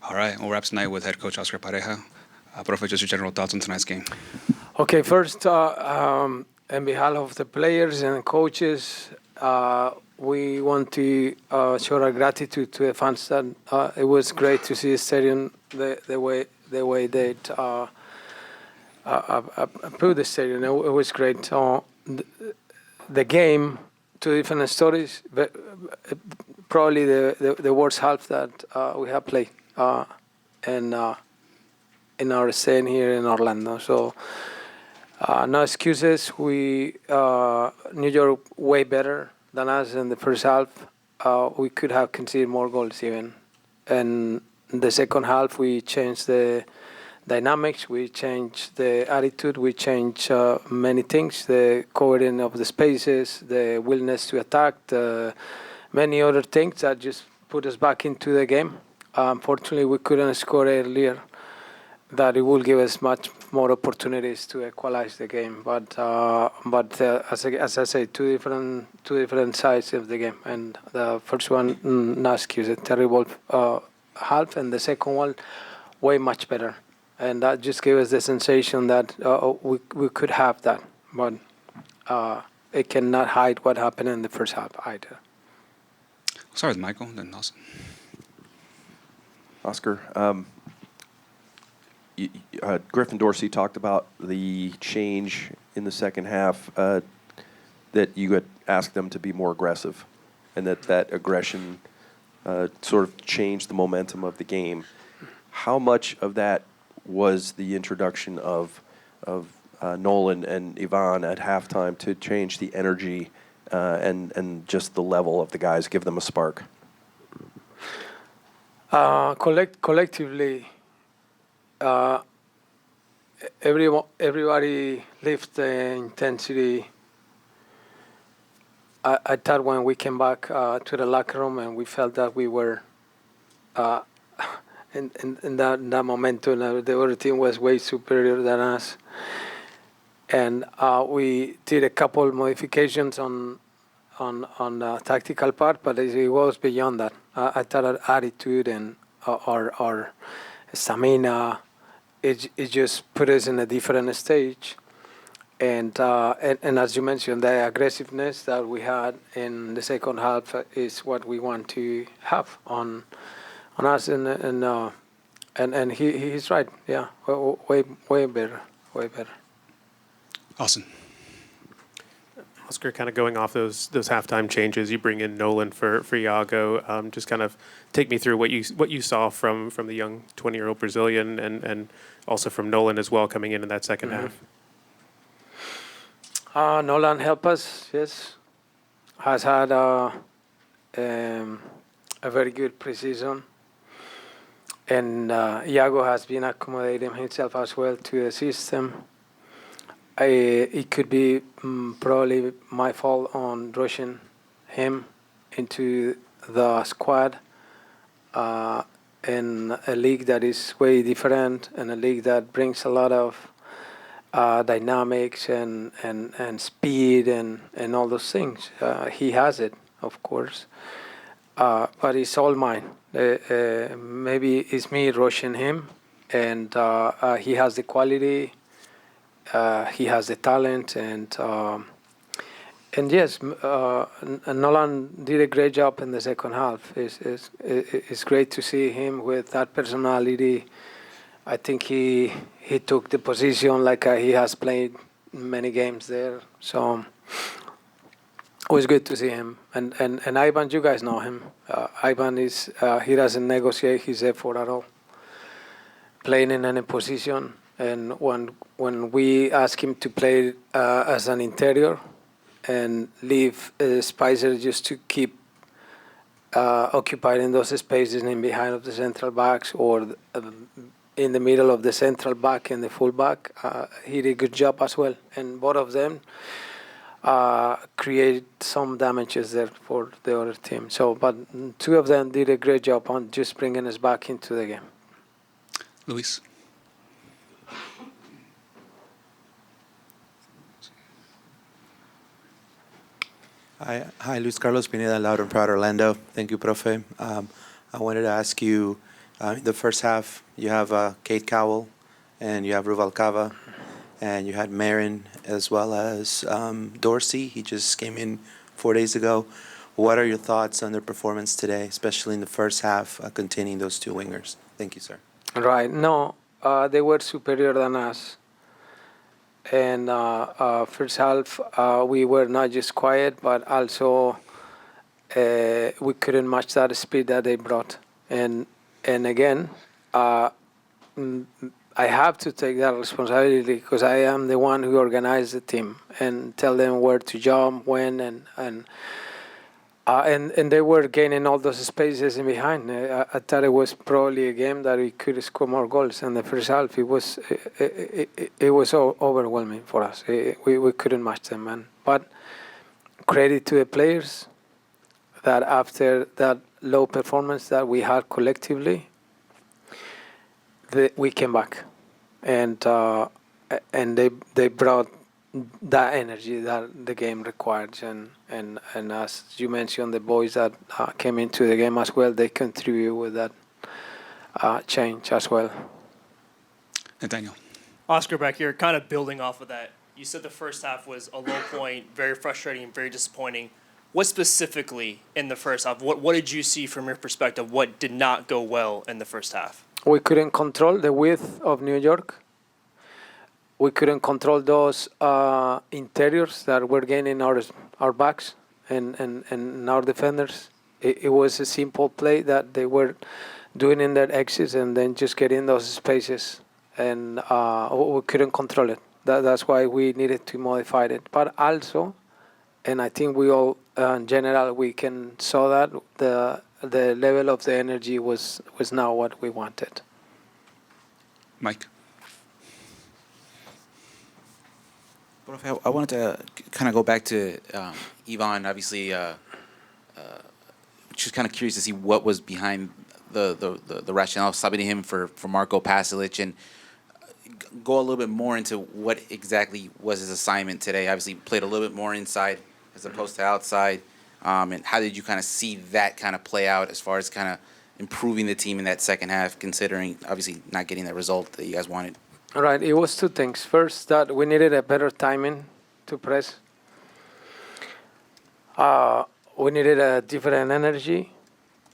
All right, we'll wrap tonight with head coach Oscar Pareja. Profe, just your general thoughts on tonight's game. Okay, first, on behalf of the players and coaches, we want to show our gratitude to the fans. That it was great to see the stadium the way they approved the stadium. It was great. The game, two different stories. But probably the worst half that we have played, and in our staying here in Orlando. So. No excuses. New York way better than us in the first half. We could have conceded more goals even. And in the second half, we changed the dynamics. We changed the attitude. We changed many things. The covering of the spaces, the willingness to attack, many other things that just put us back into the game. Unfortunately, we couldn't score earlier. That it will give us much more opportunities to equalize the game. But as I say, two different sides of the game. And the first one, no excuse, a terrible half, and the second one, way much better. And that just gave us the sensation that we could have that, but it cannot hide what happened in the first half either. We'll start with Michael, then Nelson. Oscar, Griffin Dorsey talked about the change in the second half, that you had asked them to be more aggressive, and that aggression sort of changed the momentum of the game. How much of that was the introduction of Nolan and Ivan at halftime to change the energy and just the level of the guys, give them a spark? Collectively, everybody lifted the intensity. I thought when we came back to the locker room and we felt that we were in that momentum, the other team was way superior than us. And we did a couple modifications on the tactical part, but it was beyond that. I thought our attitude and our stamina, it just put us in a different stage. And as you mentioned, the aggressiveness that we had in the second half is what we want to have on us. And he's right. Yeah, way better. Austin. Oscar, kind of going off those halftime changes, you bring in Nolan for Iago. Just kind of take me through what you saw from the young 20-year-old Brazilian and also from Nolan as well coming in that second half. Nolan helped us, yes. Has had a very good preseason. And Iago has been accommodating himself as well to the system. It could be probably my fault on rushing him into the squad in a league that is way different, and a league that brings a lot of dynamics and speed and all those things. He has it, of course, but it's all mine. Maybe it's me rushing him, and he has the quality. He has the talent, and yes, Nolan did a great job in the second half. It's great to see him with that personality. I think he took the position like he has played many games there. So it was good to see him. And Ivan, you guys know him. Ivan is he doesn't negotiate his effort at all. Playing in any position. And when we ask him to play as an interior and leave Spicer just to keep occupied in those spaces in behind of the central backs or in the middle of the central back and the full back, he did a good job as well. And both of them create some damages there for the other team. So, but two of them did a great job on just bringing us back into the game. Luis. Hi, Luis Carlos Pineda, Loud and Proud Orlando. Thank you, Profe. I wanted to ask you, The first half, you have Kate Cowell, and you have Ruvalcaba, and you had Marin as well as Dorsey. He just came in 4 days ago. What are your thoughts on their performance today, especially in the first half, containing those two wingers? Thank you, sir. Right. No, they were superior than us. And first half, we were not just quiet, but also we couldn't match that speed that they brought. And again, I have to take that responsibility because I am the one who organized the team and tell them where to jump, when, and they were gaining all those spaces in behind. I thought it was probably a game that we could score more goals. In the first half, it was overwhelming for us. We couldn't match them, but credit to the players that after that low performance that we had collectively, we came back, and they brought that energy that the game requires, and as you mentioned, the boys that came into the game as well, they contribute with that change as well. Nathaniel. Oscar back here, kind of building off of that. You said the first half was a low point, very frustrating, very disappointing. What specifically in the first half? What did you see from your perspective? What did not go well in the first half? We couldn't control the width of New York. We couldn't control those interiors that were gaining our backs and our defenders. It was a simple play that they were doing in their exits and then just getting those spaces, and we couldn't control it. That's why we needed to modify it. But also, and I think we all, in general, we can saw that the level of the energy was not what we wanted. Mike. Profe, I wanted to kind of go back to Ivan. Obviously, just kind of curious to see what was behind the rationale of subbing him for Marco Pasalic, and go a little bit more into what exactly was his assignment today. Obviously, played a little bit more inside as opposed to outside. And how did you kind of see that kind of play out as far as kind of improving the team in that second half, considering obviously not getting the result that you guys wanted? All right, it was two things. First, that we needed a better timing to press. We needed a different energy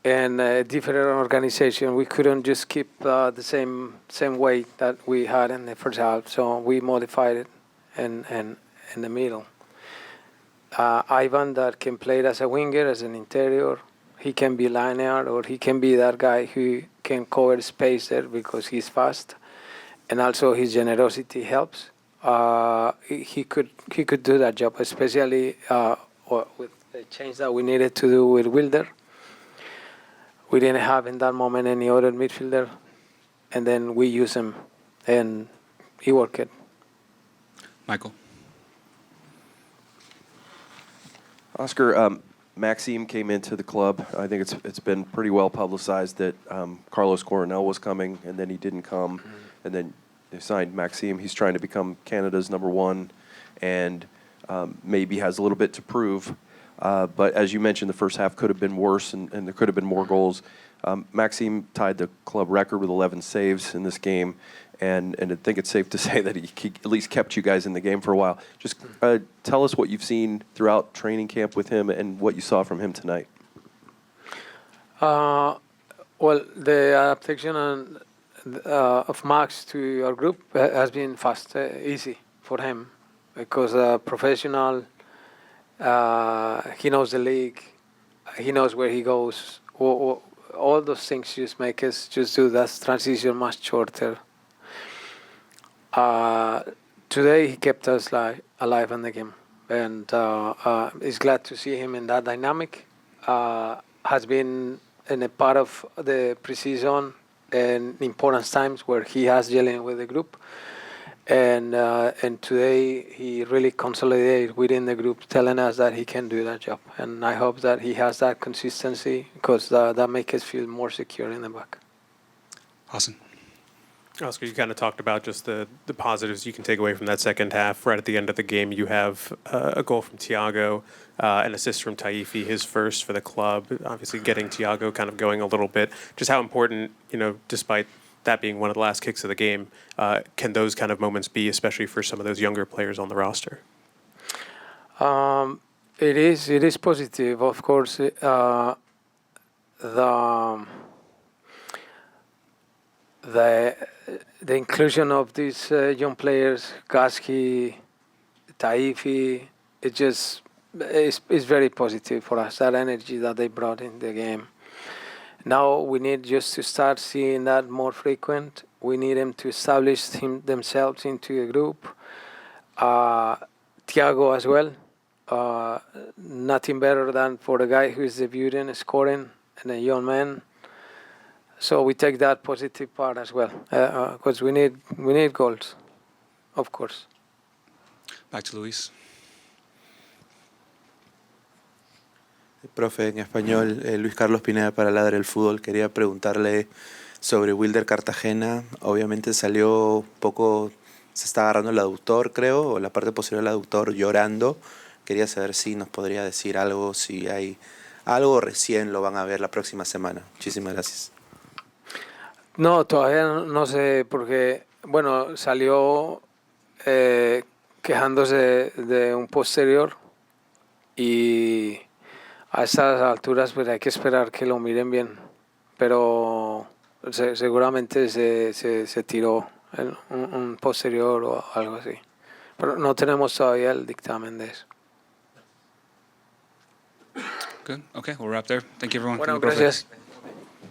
and a different organization. We couldn't just keep the same way that we had in the first half, so we modified it in the middle. Ivan, that can play as a winger, as an interior. He can be linear, or he can be that guy who can cover space there because he's fast. And also his generosity helps. He could do that job, especially with the change that we needed to do with Wilder. We didn't have in that moment any other midfielder, and then we use him, and he worked it. Michael. Oscar, Maxime came into the club. I think it's been pretty well publicized that Carlos Coronel was coming, and then he didn't come. And then they signed Maxime. He's trying to become Canada's number one, and maybe has a little bit to prove. But as you mentioned, the first half could have been worse, and there could have been more goals. Maxime tied the club record with 11 saves in this game, and I think it's safe to say that he at least kept you guys in the game for a while. Just tell us what you've seen throughout training camp with him and what you saw from him tonight. Well, the adaptation of Max to our group has been fast, easy for him, because professional, he knows the league, he knows where he goes. All those things just make us just do that transition much shorter. Today he kept us alive in the game, and it's glad to see him in that dynamic. Has been in a part of the preseason and important times where he has yelling with the group, and today he really consolidated within the group, telling us that he can do that job, and I hope that he has that consistency, because that makes us feel more secure in the back. Awesome. Oscar, you kind of talked about just the positives you can take away from that second half. Right at the end of the game, you have a goal from Thiago, an assist from Taifi, his first for the club. Obviously, getting Thiago kind of going a little bit. Just how important, despite that being one of the last kicks of the game, can those kind of moments be, especially for some of those younger players on the roster? It is positive, of course. The inclusion of these young players, Gaski, Taifi, it just is very positive for us. That energy that they brought in the game. Now we need just to start seeing that more frequent. We need them to establish themselves into a group. Thiago as well. Nothing better than for the guy who is debuting, scoring, and a young man. So we take that positive part as well, because we need goals, of course. Back to Luis. Profe, en español, Luis Carlos Pineda para Ladra el Fútbol. Quería preguntarle sobre Wilder Cartagena. Obviamente salió un poco, se está agarrando el aductor, creo, o la parte posterior del aductor llorando. Quería saber si nos podría decir algo, si hay algo, recién lo van a ver la próxima semana. Muchísimas gracias. No, todavía no sé, porque, bueno, salió quejándose de un posterior y a estas alturas pues hay que esperar que lo miren bien, pero seguramente se tiró un posterior o algo así, pero no tenemos todavía el dictamen de eso. Good. Okay, we'll wrap there. Thank you, everyone. Bueno, Thank you, profe. gracias.